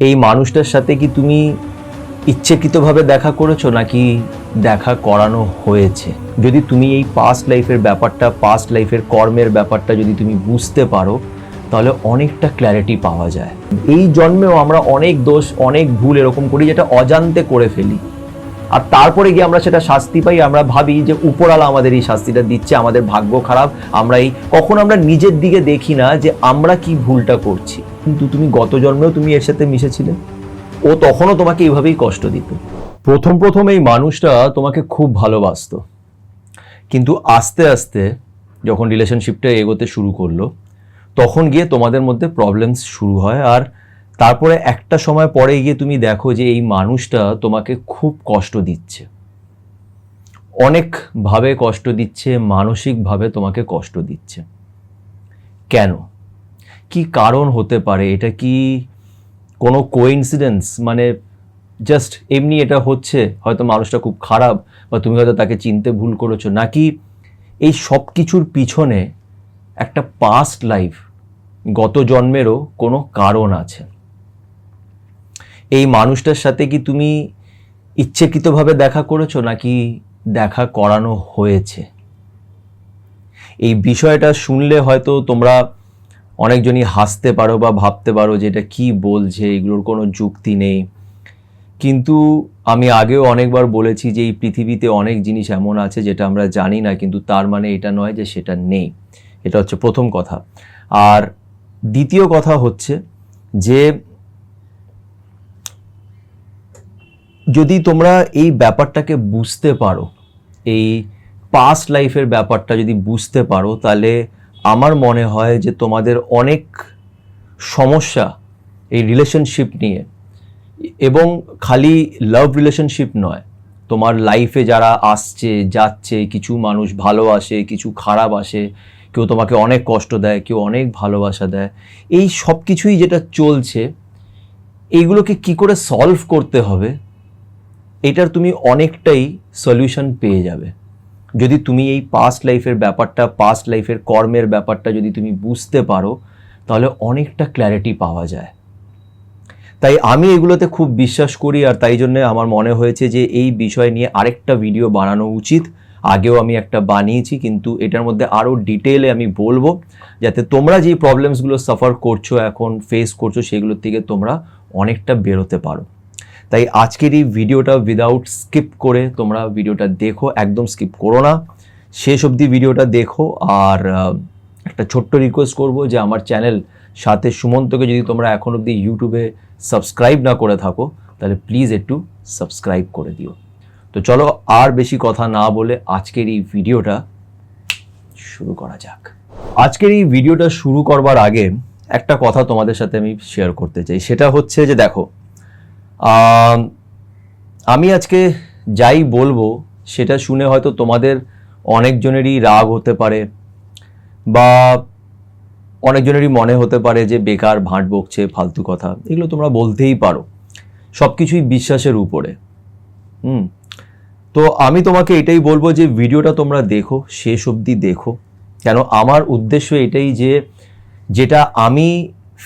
এই মানুষটার সাথে কি তুমি ইচ্ছাকৃতভাবে দেখা করেছো নাকি দেখা করানো হয়েছে? যদি তুমি এই পাস্ট লাইফের ব্যাপারটা, পাস্ট লাইফের কর্মের ব্যাপারটা যদি তুমি বুঝতে পারো, তাহলে অনেকটা ক্ল্যারিটি পাওয়া যায়। এই জন্মেও আমরা অনেক দোষ, অনেক ভুল এরকম করি যেটা অজান্তে করে ফেলি, আর তারপরে গিয়ে আমরা সেটা শাস্তি পাই। আমরা ভাবি যে উপরওয়ালা আমাদের এই শাস্তিটা দিচ্ছে, আমাদের ভাগ্য খারাপ, কখন আমরা নিজের দিকে দেখি না যে আমরা কি ভুলটা করছি। কিন্তু তুমি গত জন্মেও তুমি এর সাথে মিশেছিলে, ও তখনও তোমাকে এইভাবেই কষ্ট দিত। প্রথম এই মানুষটা তোমাকে খুব ভালোবাসতো, কিন্তু আস্তে আস্তে যখন রিলেশনশিপটা এগোতে শুরু করলো, তখন গিয়ে তোমাদের মধ্যে প্রবলেমস শুরু হয়। আর তারপরে একটা সময় পরে গিয়ে তুমি দেখো যে এই মানুষটা তোমাকে খুব কষ্ট দিচ্ছে, অনেকভাবে কষ্ট দিচ্ছে, মানসিকভাবে তোমাকে কষ্ট দিচ্ছে। কেন? কি কারণ হতে পারে? এটা কি কোনো কোইন্সিডেন্স? মানে জাস্ট এমনি এটা হচ্ছে, হয়তো মানুষটা খুব খারাপ বা তুমি হয়তো তাকে চিনতে ভুল করেছো, নাকি এই সব কিছুর পিছনে একটা পাস্ট লাইফ, গত জন্মেরও কোনো কারণ আছে? এই মানুষটার সাথে কি তুমি ইচ্ছাকৃতভাবে দেখা করেছো নাকি দেখা করানো হয়েছে? এই বিষয়টা শুনলে হয়তো তোমরা অনেকজনই হাসতে পারো বা ভাবতে পারো যে এটা কি বলছে, এগুলোর কোনো যুক্তি নেই। কিন্তু আমি আগেও অনেকবার বলেছি যে এই পৃথিবীতে অনেক জিনিস এমন আছে যেটা আমরা জানি না, কিন্তু তার মানে এটা নয় যে সেটা নেই। এটা হচ্ছে প্রথম কথা। আর দ্বিতীয় কথা হচ্ছে যে যদি তোমরা এই ব্যাপারটাকে বুঝতে পারো, এই পাস্ট লাইফের ব্যাপারটা যদি বুঝতে পারো, তাহলে আমার মনে হয় যে তোমাদের অনেক সমস্যা এই রিলেশনশিপ নিয়ে, এবং খালি লাভ রিলেশনশিপ নয়, তোমার লাইফে যারা আসছে যাচ্ছে, কিছু মানুষ ভালো আসে, কিছু খারাপ আসে, কেউ তোমাকে অনেক কষ্ট দেয়, কেউ অনেক ভালোবাসা দেয়, এই সব কিছুই যেটা চলছে, এইগুলোকে কি করে সলভ করতে হবে, এটার তুমি অনেকটাই সলিউশন পেয়ে যাবে যদি তুমি এই পাস্ট লাইফের ব্যাপারটা, পাস্ট লাইফের কর্মের ব্যাপারটা যদি তুমি বুঝতে পারো, তাহলে অনেকটা ক্ল্যারিটি পাওয়া যায়। তাই আমি এগুলোতে খুব বিশ্বাস করি, আর তাই জন্য আমার মনে হয়েছে যে এই বিষয় নিয়ে আরেকটা ভিডিও বানানো উচিত। আগেও আমি একটা বানিয়েছি, কিন্তু এটার মধ্যে আরও ডিটেলে আমি বলবো, যাতে তোমরা যেই প্রবলেমসগুলো সাফার করছো, এখন ফেস করছো, সেগুলোর থেকে তোমরা অনেকটা বেরোতে পারো। তাই আজকের এই ভিডিওটা উইদাউট স্কিপ করে তোমরা ভিডিওটা দেখো, একদম স্কিপ করো না, শেষ অবধি ভিডিওটা দেখো। আর একটা ছোট্ট রিকোয়েস্ট করব যে আমার চ্যানেল সাথে সুমন্তকে যদি তোমরা এখন অবধি ইউটিউবে সাবস্ক্রাইব না করে থাকো, তাহলে প্লিজ একটু সাবস্ক্রাইব করে দিও। তো চলো আর বেশি কথা না বলে আজকের এই ভিডিওটা শুরু করা যাক। আজকের এই ভিডিওটা শুরু করবার আগে একটা কথা তোমাদের সাথে আমি শেয়ার করতে চাই। সেটা হচ্ছে যে দেখো, আমি আজকে যাই বলবো সেটা শুনে হয়তো তোমাদের অনেকজনেরই রাগ হতে পারে, বা অনেকজনেরই মনে হতে পারে যে বেকার ভাঁট বকছে, ফালতু কথা, এগুলো তোমরা বলতেই পারো। সব কিছুই বিশ্বাসের উপরে। তো আমি তোমাকে এটাই বলবো যে ভিডিওটা তোমরা দেখো, শেষ অবধি দেখো। কেন, আমার উদ্দেশ্য এটাই যে যেটা আমি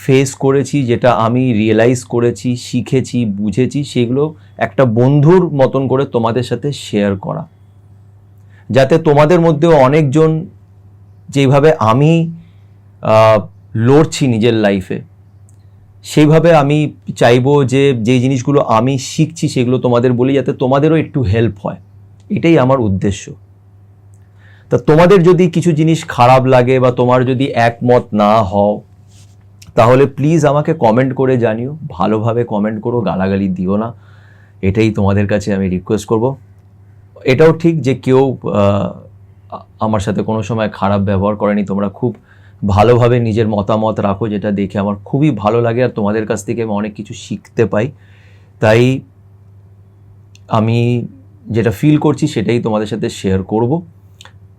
ফেস করেছি, যেটা আমি রিয়েলাইজ করেছি, শিখেছি, বুঝেছি, সেগুলো একটা বন্ধুর মতন করে তোমাদের সাথে শেয়ার করা, যাতে তোমাদের মধ্যেও অনেকজন যেভাবে আমি লড়ছি নিজের লাইফে, সেইভাবে আমি চাইবো যে যেই জিনিসগুলো আমি শিখছি সেগুলো তোমাদের বলি, যাতে তোমাদেরও একটু হেল্প হয়। এটাই আমার উদ্দেশ্য। তা তোমাদের যদি কিছু জিনিস খারাপ লাগে বা তোমার যদি একমত না হও, তাহলে প্লিজ আমাকে কমেন্ট করে জানিও, ভালোভাবে কমেন্ট করো, গালাগালি দিও না, এটাই তোমাদের কাছে আমি রিকোয়েস্ট করব। এটাও ঠিক যে কেউ আমার সাথে কোনো সময় খারাপ ব্যবহার করেনি, তোমরা খুব ভালোভাবে নিজের মতামত রাখো, যেটা দেখে আমার খুবই ভালো লাগে, আর তোমাদের কাছ থেকে আমি অনেক কিছু শিখতে পাই। তাই আমি যেটা ফিল করছি সেটাই তোমাদের সাথে শেয়ার করব।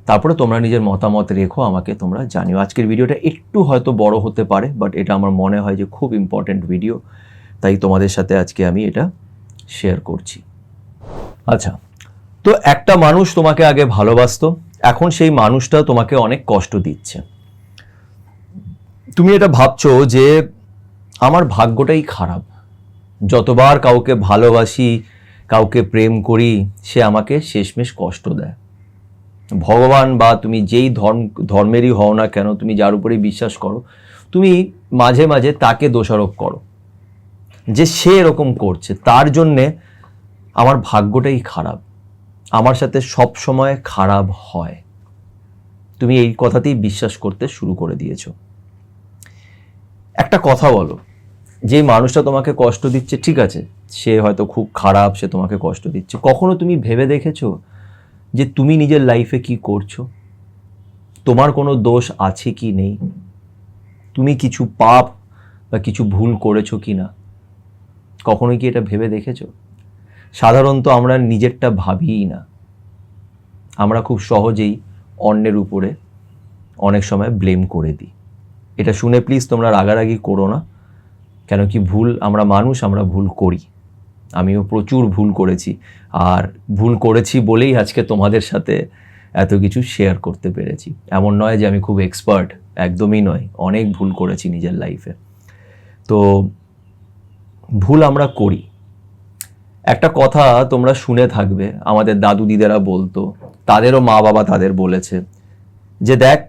তারপরে তোমরা নিজের মতামত রেখো, আমাকে তোমরা জানিও। আজকের ভিডিওটা একটু হয়তো বড় হতে পারে, বাট এটা আমার মনে হয় যে খুব ইম্পর্ট্যান্ট ভিডিও, তাই তোমাদের সাথে আজকে আমি এটা শেয়ার করছি। আচ্ছা, তো একটা মানুষ তোমাকে আগে ভালোবাসতো, এখন সেই মানুষটা তোমাকে অনেক কষ্ট দিচ্ছে। তুমি এটা ভাবছো যে আমার ভাগ্যটাই খারাপ, যতবার কাউকে ভালোবাসি, কাউকে প্রেম করি, সে আমাকে শেষমেশ কষ্ট দেয়। ভগবান বা তুমি যেই ধর্মেরই হও না কেন, তুমি যার উপরেই বিশ্বাস করো, তুমি মাঝে মাঝে তাকে দোষারোপ করো যে সে এরকম করছে, তার জন্যে আমার ভাগ্যটাই খারাপ, আমার সাথে সব সময় খারাপ হয়। তুমি এই কথাতেই বিশ্বাস করতে শুরু করে দিয়েছো। একটা কথা বলো, যে মানুষটা তোমাকে কষ্ট দিচ্ছে, ঠিক আছে, সে হয়তো খুব খারাপ, সে তোমাকে কষ্ট দিচ্ছে, কখনো তুমি ভেবে দেখেছো যে তুমি নিজের লাইফে কি করছো? তোমার কোনো দোষ আছে কি নেই? তুমি কিছু পাপ বা কিছু ভুল করেছো কি না? কখনোই কি এটা ভেবে দেখেছো? সাধারণত আমরা নিজেরটা ভাবিই না, আমরা খুব সহজেই অন্যের উপরে অনেক সময় ব্লেম করে দিই। এটা শুনে প্লিজ তোমরা রাগারাগি করো না, কেন কি ভুল, আমরা মানুষ, আমরা ভুল করি। আমিও প্রচুর ভুল করেছি, আর ভুল করেছি বলেই আজকে তোমাদের সাথে এত কিছু শেয়ার করতে পেরেছি। এমন নয় যে আমি খুব এক্সপার্ট, একদমই নয়, অনেক ভুল করেছি নিজের লাইফে। তো ভুল আমরা করি। একটা কথা তোমরা শুনে থাকবে, আমাদের দাদু দিদারা বলতো, তাদেরও মা বাবা তাদের বলেছে যে দেখ,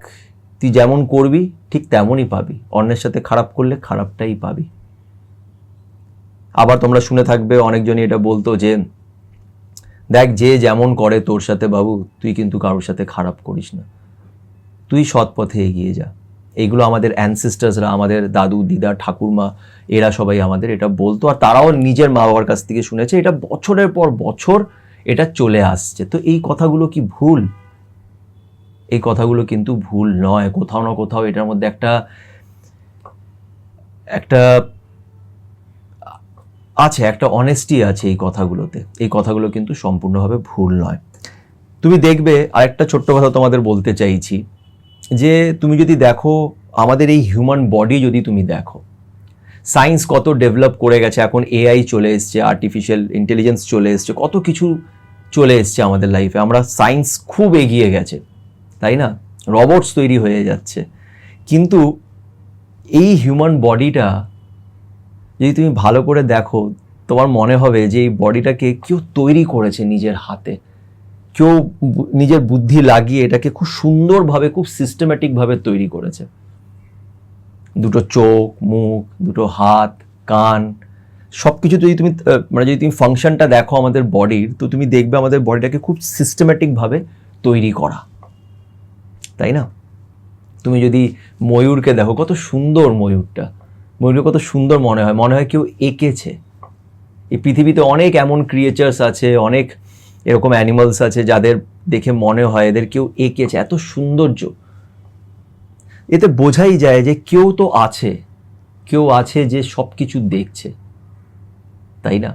তুই যেমন করবি ঠিক তেমনই পাবি, অন্যের সাথে খারাপ করলে খারাপটাই পাবি। আবার তোমরা শুনে থাকবে অনেকজনই এটা বলতো যে দেখ, যে যেমন করে তোর সাথে বাবু, তুই কিন্তু কারোর সাথে খারাপ করিস না, তুই সৎ পথে এগিয়ে যা। এইগুলো আমাদের অ্যানসেস্টার্সরা, আমাদের দাদু দিদা ঠাকুরমা, এরা সবাই আমাদের এটা বলতো, আর তারাও নিজের মা বাবার কাছ থেকে শুনেছে, এটা বছরের পর বছর এটা চলে আসছে। তো এই কথাগুলো কি ভুল? এই কথাগুলো কিন্তু ভুল নয়। কোথাও না কোথাও এটার মধ্যে একটা আছে, একটা অনেস্টি আছে এই কথাগুলোতে। এই কথাগুলো কিন্তু সম্পূর্ণভাবে ভুল নয়। তুমি দেখবে, আরেকটা ছোট্ট কথা তোমাদের বলতে চাইছি, যে তুমি যদি দেখো আমাদের এই হিউম্যান বডি, যদি তুমি দেখো সায়েন্স কত ডেভেলপ করে গেছে, এখন এআই চলে এসছে, আর্টিফিশিয়াল ইন্টেলিজেন্স চলে এসছে, কত কিছু চলে এসছে আমাদের লাইফে, আমরা সায়েন্স খুব এগিয়ে গেছে, তাই না? রোবটস তৈরি হয়ে যাচ্ছে, কিন্তু এই হিউম্যান বডিটা যদি তুমি ভালো করে দেখো, তোমার মনে হবে যে এই বডিটাকে কেউ তৈরি করেছে নিজের হাতে, কেউ নিজের বুদ্ধি লাগিয়ে এটাকে খুব সুন্দরভাবে, খুব সিস্টেম্যাটিকভাবে তৈরি করেছে। দুটো চোখ, মুখ, দুটো হাত, কান, সব কিছু যদি তুমি যদি তুমি ফাংশনটা দেখো আমাদের বডির, তো তুমি দেখবে আমাদের বডিটাকে খুব সিস্টেম্যাটিকভাবে তৈরি করা, তাই না? তুমি যদি ময়ূরকে দেখো, কত সুন্দর ময়ূরকে কত সুন্দর মনে হয় কেউ এঁকেছে। এই পৃথিবীতে অনেক এমন ক্রিয়েচার্স আছে, অনেক এরকম অ্যানিমালস আছে যাদের দেখে মনে হয় এদের কেউ এঁকেছে, এত সৌন্দর্য। এতে বোঝাই যায় যে কেউ তো আছে, কেউ আছে যে সব কিছু দেখছে, তাই না?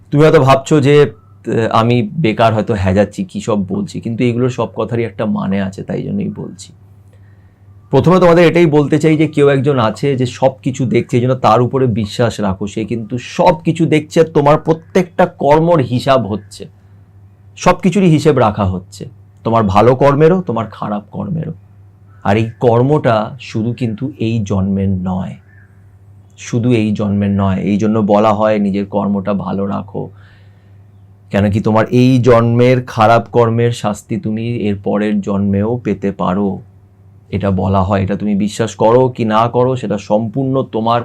তুমি হয়তো ভাবছো যে আমি বেকার হয়তো হ্যাজাচ্ছি, কী সব বলছি, কিন্তু এগুলোর সব কথারই একটা মানে আছে, তাই জন্যই বলছি। প্রথমে তোমাদের এটাই বলতে চাই যে কেউ একজন আছে যে সব কিছু দেখছে, এই জন্য তার উপরে বিশ্বাস রাখো, সে কিন্তু সব কিছু দেখছে, তোমার প্রত্যেকটা কর্মর হিসাব হচ্ছে, সব কিছুরই হিসেব রাখা হচ্ছে, তোমার ভালো কর্মেরও, তোমার খারাপ কর্মেরও। আর এই কর্মটা শুধু কিন্তু এই জন্মের নয়, শুধু এই জন্মের নয়। এই জন্য বলা হয় নিজের কর্মটা ভালো রাখো, কেন কি তোমার এই জন্মের খারাপ কর্মের শাস্তি তুমি এর পরের জন্মেও পেতে পারো, এটা বলা হয়। এটা তুমি বিশ্বাস করো কি না করো সেটা সম্পূর্ণ তোমার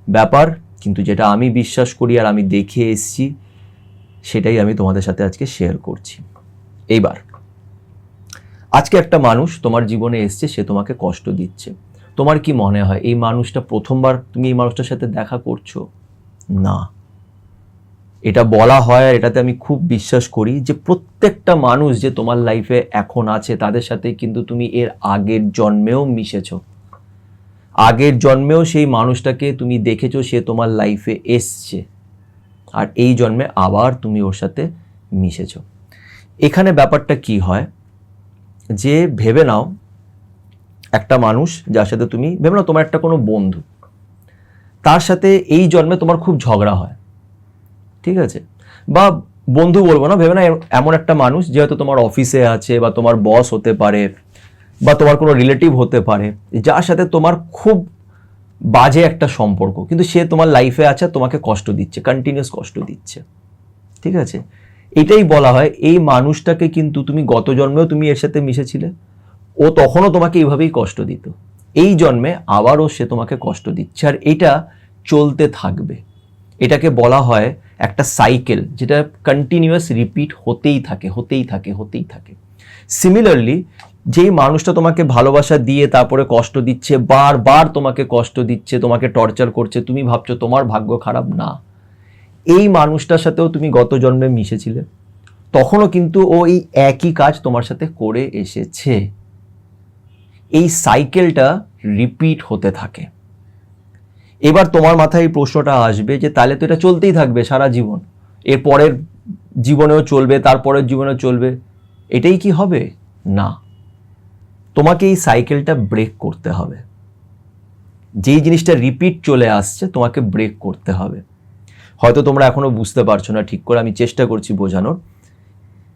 ব্যাপার, কিন্তু যেটা আমি বিশ্বাস করি আর আমি দেখে এসেছি, সেটাই আমি তোমাদের সাথে আজকে শেয়ার করছি। এইবার আজকে একটা মানুষ তোমার জীবনে এসছে, সে তোমাকে কষ্ট দিচ্ছে। তোমার কি মনে হয় এই মানুষটা প্রথমবার তুমি এই মানুষটার সাথে দেখা করছো? না। এটা বলা হয়, আর এটাতে আমি খুব বিশ্বাস করি, যে প্রত্যেকটা মানুষ যে তোমার লাইফে এখন আছে, তাদের সাথে কিন্তু তুমি এর আগের জন্মেও মিশেছো, আগের জন্মেও সেই মানুষটাকে তুমি দেখেছো, সে তোমার লাইফে এসছে, আর এই জন্মে আবার তুমি ওর সাথে মিশেছো। এখানে ব্যাপারটা কি হয়, যে ভেবে নাও একটা মানুষ যার সাথে তুমি, ভেবে নাও তোমার একটা কোনো বন্ধু, তার সাথে এই জন্মে তোমার খুব ঝগড়া হয়, ঠিক আছে? বা বন্ধু বলবো না, ভেবে না এমন একটা মানুষ যে হয়তো তোমার অফিসে আছে, বা তোমার বস হতে পারে, বা তোমার কোনো রিলেটিভ হতে পারে, যার সাথে তোমার খুব বাজে একটা সম্পর্ক, কিন্তু সে তোমার লাইফে আছে, তোমাকে কষ্ট দিচ্ছে, কন্টিনিউয়াস কষ্ট দিচ্ছে, ঠিক আছে? এটাই বলা হয় এই মানুষটাকে কিন্তু তুমি গত জন্মেও তুমি এর সাথে মিশেছিলে, ও তখনও তোমাকে এইভাবেই কষ্ট দিত, এই জন্মে আবারও সে তোমাকে কষ্ট দিচ্ছে, আর এটা চলতে থাকবে। এটাকে বলা হয় একটা সাইকেল, যেটা কন্টিনিউয়াস রিপিট হতেই থাকে, হতেই থাকে, হতেই থাকে। সিমিলারলি যেই মানুষটা তোমাকে ভালোবাসা দিয়ে তারপরে কষ্ট দিচ্ছে, বারবার তোমাকে কষ্ট দিচ্ছে, তোমাকে টর্চার করছে, তুমি ভাবছো তোমার ভাগ্য খারাপ, না, এই মানুষটার সাথেও তুমি গত জন্মে মিশেছিলে, তখনও কিন্তু ও এই একই কাজ তোমার সাথে করে এসেছে। এই সাইকেলটা রিপিট হতে থাকে। এবার তোমার মাথায় এই প্রশ্নটা আসবে যে তাহলে তো এটা চলতেই থাকবে সারা জীবন, এর পরের জীবনেও চলবে, তারপরের জীবনেও চলবে, এটাই কি হবে? না, তোমাকে এই সাইকেলটা ব্রেক করতে হবে। যেই জিনিসটা রিপিট চলে আসছে তোমাকে ব্রেক করতে হবে। হয়তো তোমরা এখনো বুঝতে পারছো না ঠিক করে, আমি চেষ্টা করছি বোঝানোর।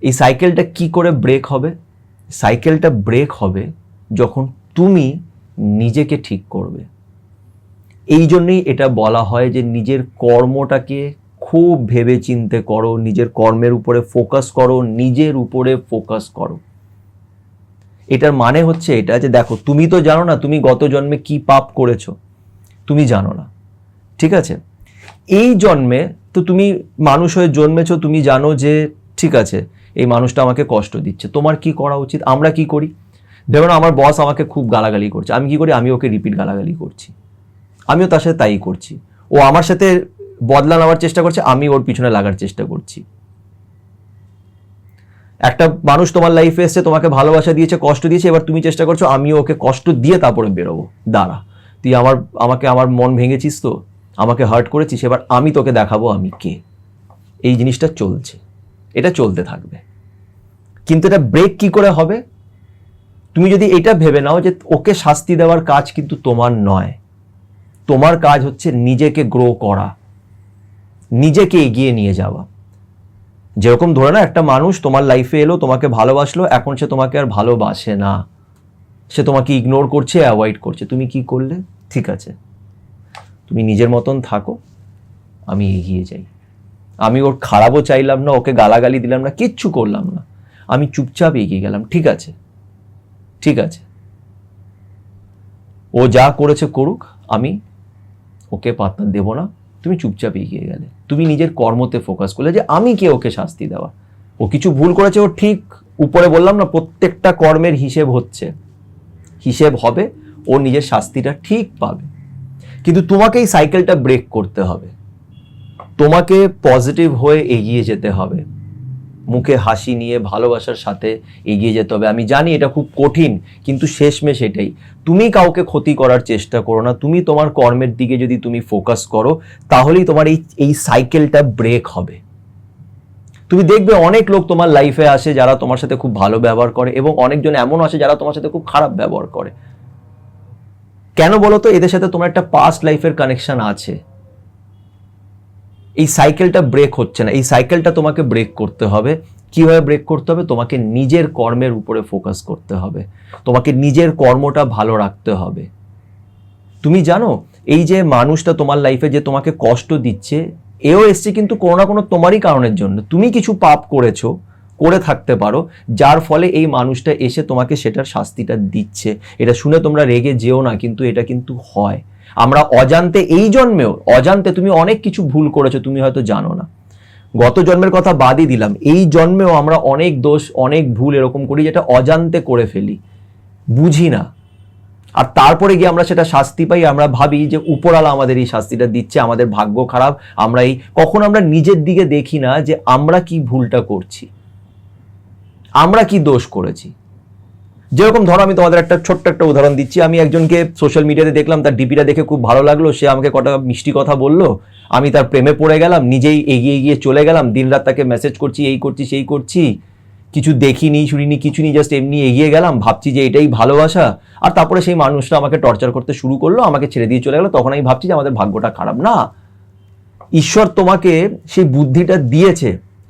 এই সাইকেলটা কি করে ব্রেক হবে? সাইকেলটা ব্রেক হবে যখন তুমি নিজেকে ঠিক করবে। এই জন্যই এটা বলা হয় যে নিজের কর্মটাকে খুব ভেবে চিন্তে করো, নিজের কর্মের উপরে ফোকাস করো, নিজের উপরে ফোকাস করো। এটার মানে হচ্ছে এটা যে দেখো, তুমি তো জানো না তুমি গত জন্মে কি পাপ করেছো, তুমি জানো না, ঠিক আছে? এই জন্মে তো তুমি মানুষ হয়ে জন্মেছো, তুমি জানো যে ঠিক আছে এই মানুষটা আমাকে কষ্ট দিচ্ছে, তোমার কি করা উচিত? আমরা কি করি? দেখুন, আমার বস আমাকে খুব গালাগালি করছে, আমি কি করি? আমি ওকে রিপিট গালাগালি করছি, আমিও তার সাথে তাই করছি। ও আমার সাথে বদলা নেওয়ার চেষ্টা করছে, আমি ওর পিছনে লাগার চেষ্টা করছি। একটা মানুষ তোমার লাইফে এসছে, তোমাকে ভালোবাসা দিয়েছে, কষ্ট দিয়েছে, এবার তুমি চেষ্টা করছো আমিও ওকে কষ্ট দিয়ে তারপরে বেরোবো। দাঁড়া, তুই আমার মন ভেঙেছিস, তো আমাকে হার্ট করেছিস, এবার আমি তোকে দেখাবো আমি কে। এই জিনিসটা চলছে, এটা চলতে থাকবে। কিন্তু এটা ব্রেক কি করে হবে? তুমি যদি এটা ভেবে নাও যে ওকে শাস্তি দেওয়ার কাজ কিন্তু তোমার নয়, তোমার কাজ হচ্ছে নিজেকে গ্রো করা, নিজেকে এগিয়ে নিয়ে যাওয়া। যেরকম ধরে না, একটা মানুষ তোমার লাইফে এলো, তোমাকে ভালোবাসলো, এখন সে তোমাকে আর ভালোবাসে না, সে তোমাকে ইগনোর করছে, অ্যাভয়েড করছে। তুমি কি করলে? ঠিক আছে, তুমি নিজের মতন থাকো, আমি এগিয়ে যাই। আমি ওর খারাপও চাইলাম না, ওকে গালাগালি দিলাম না, কিচ্ছু করলাম না, আমি চুপচাপ এগিয়ে গেলাম। ঠিক আছে, ঠিক আছে, ও যা করেছে করুক, আমি ওকে পাত্তা দেব না। তুমি চুপচাপ এগিয়ে গেলে, তুমি নিজের কর্মতে ফোকাস করলে যে আমি কে ওকে শাস্তি দেওয়া। ও কিছু ভুল করেছে, ও ঠিক উপরে বললাম না, প্রত্যেকটা কর্মের হিসেব হচ্ছে, হিসেব হবে, ও নিজের শাস্তিটা ঠিক পাবে। কিন্তু তোমাকে এই সাইকেলটা ব্রেক করতে হবে, তোমাকে পজিটিভ হয়ে এগিয়ে যেতে হবে, মুখে হাসি নিয়ে ভালোবাসার সাথে এগিয়ে যেতে হবে। আমি জানি এটা খুব কঠিন, কিন্তু শেষমেশ এটাই। তুমি কাউকে ক্ষতি করার চেষ্টা করো না, তুমি তোমার কর্মের দিকে যদি তুমি ফোকাস করো, তাহলেই তোমার এই সাইকেলটা ব্রেক হবে। তুমি দেখবে অনেক লোক তোমার লাইফে আসে যারা তোমার সাথে খুব ভালো ব্যবহার করে, এবং অনেকজন এমন আসে যারা তোমার সাথে খুব খারাপ ব্যবহার করে। কেন বলো তো? এদের সাথে তোমার একটা পাস্ট লাইফের কানেকশন আছে। এই সাইকেলটা ব্রেক হচ্ছে না, এই সাইকেলটা তোমাকে ব্রেক করতে হবে। কিভাবে ব্রেক করতে হবে? তোমাকে নিজের কর্মের উপরে ফোকাস করতে হবে, তোমাকে নিজের কর্মটা ভালো রাখতে হবে। তুমি জানো, এই যে মানুষটা তোমার লাইফে যে তোমাকে কষ্ট দিচ্ছে, এও এসছে কিন্তু কোনো না কোনো তোমারই কারণের জন্য। তুমি কিছু পাপ করেছো, করে থাকতে পারো, যার ফলে এই মানুষটা এসে তোমাকে সেটার শাস্তিটা দিচ্ছে। এটা শুনে তোমরা রেগে যেও না, কিন্তু এটা কিন্তু হয়। আমরা অজান্তে, এই জন্মেও অজান্তে তুমি অনেক কিছু ভুল করেছো, তুমি হয়তো জানো না। গত জন্মের কথা বাদই দিলাম, এই জন্মেও আমরা অনেক দোষ, অনেক ভুল এরকম করি যেটা অজান্তে করে ফেলি, বুঝি না। আর তারপরে গিয়ে আমরা সেটা শাস্তি পাই, আমরা ভাবি যে উপরওয়ালা আমাদের এই শাস্তিটা দিচ্ছে, আমাদের ভাগ্য খারাপ। কখন আমরা নিজের দিকে দেখি না যে আমরা কি ভুলটা করছি, আমরা কি দোষ করেছি। যেরকম ধরো, আমি তোমাদের একটা ছোট্ট একটা উদাহরণ দিচ্ছি। আমি একজনকে সোশ্যাল মিডিয়াতে দেখলাম, তার ডিপিটা দেখে খুব ভালো লাগলো, সে আমাকে কটা মিষ্টি কথা বললো, আমি তার প্রেমে পড়ে গেলাম, নিজেই এগিয়ে গিয়ে চলে গেলাম, দিনরাত তাকে মেসেজ করছি, এই করছি সেই করছি, কিছু দেখিনি শুনিনি কিছু নি, জাস্ট এমনি এগিয়ে গেলাম, ভাবছি যে এটাই ভালোবাসা। আর তারপরে সেই মানুষটা আমাকে টর্চার করতে শুরু করলো, আমাকে ছেড়ে দিয়ে চলে গেলো। তখন আমি ভাবছি যে আমাদের ভাগ্যটা খারাপ। না, ঈশ্বর তোমাকে সেই বুদ্ধিটা দিয়েছে,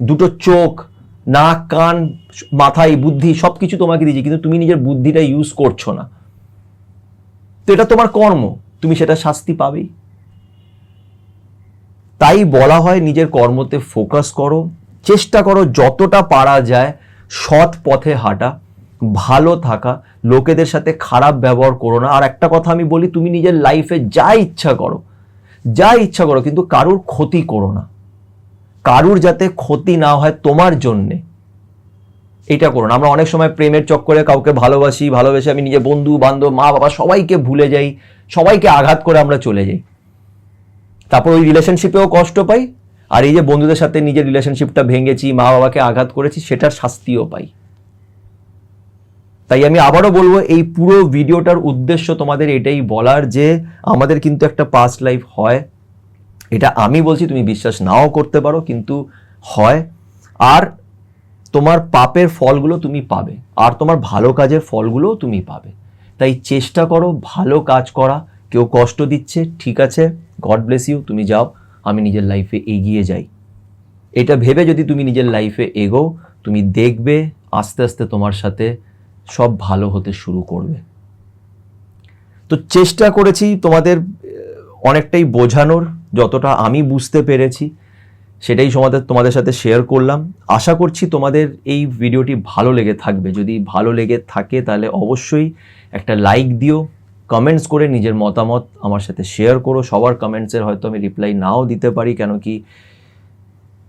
দুটো চোখ, নাক, কান, মাথা, এই বুদ্ধি সবকিছু তোমাকে দিয়েছে, কিন্তু তুমি নিজের বুদ্ধিটা ইউজ করছো না। তো এটা তোমার কর্ম, তুমি সেটা শাস্তি পাবেই। তাই বলা হয় নিজের কর্মতে ফোকাস করো, চেষ্টা করো যতটা পারা যায় সৎ পথে হাঁটা, ভালো থাকা, লোকেদের সাথে খারাপ ব্যবহার করো না। আর একটা কথা আমি বলি, তুমি নিজের লাইফে যা ইচ্ছা করো, কিন্তু কারুর ক্ষতি করো না, কারুর যাতে ক্ষতি না হয় তোমার জন্যে, এটা করো না। আমরা অনেক সময় প্রেমের চক্করে কাউকে ভালোবেসে আমি নিজের বন্ধু বান্ধব মা বাবা সবাইকে ভুলে যাই, সবাইকে আঘাত করে আমরা চলে যাই, তারপর ওই রিলেশনশিপেও কষ্ট পাই, আর এই যে বন্ধুদের সাথে নিজের রিলেশনশিপটা ভেঙেছি, মা বাবাকে আঘাত করেছি, সেটার শাস্তিও পাই। তাই আমি আবারও বলবো, এই পুরো ভিডিওটার উদ্দেশ্য তোমাদের এটাই বলার যে আমাদের কিন্তু একটা পাস্ট লাইফ হয়, এটা আমি বলছি, তুমি বিশ্বাস নাও করতে পারো, কিন্তু হয়। আর তোমার পাপের ফলগুলো তুমি পাবে, আর তোমার ভালো কাজের ফলগুলোও তুমি পাবে। তাই চেষ্টা করো ভালো কাজ করা। কেউ কষ্ট দিচ্ছে, ঠিক আছে, গড ব্লেস ইউ, তুমি যাও, আমি নিজের লাইফে এগিয়ে যাই। এটা ভেবে যদি তুমি নিজের লাইফে এগো, তুমি দেখবে আস্তে আস্তে তোমার সাথে সব ভালো হতে শুরু করবে। তো চেষ্টা করেছি তোমাদের অনেকটাই বোঝানোর, যতটা আমি বুঝতে পেরেছি সেটাই তোমাদের সাথে শেয়ার করলাম। আশা করছি তোমাদের এই ভিডিওটি ভালো লেগে থাকবে। যদি ভালো লেগে থাকে তাহলে অবশ্যই একটা লাইক দিও, কমেন্টস করে নিজের মতামত আমার সাথে শেয়ার করো। সবার কমেন্টসের হয়তো আমি রিপ্লাই নাও দিতে পারি, কেন কি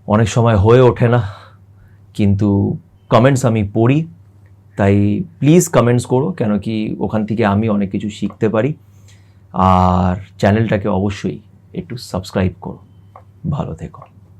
অনেক সময় হয়ে ওঠে না, কিন্তু কমেন্টস আমি পড়ি। তাই প্লিজ কমেন্টস করো, কেন কি ওখান থেকে আমি অনেক কিছু শিখতে পারি। আর চ্যানেলটাকে অবশ্যই একটু সাবস্ক্রাইব করো। ভালো থেকো।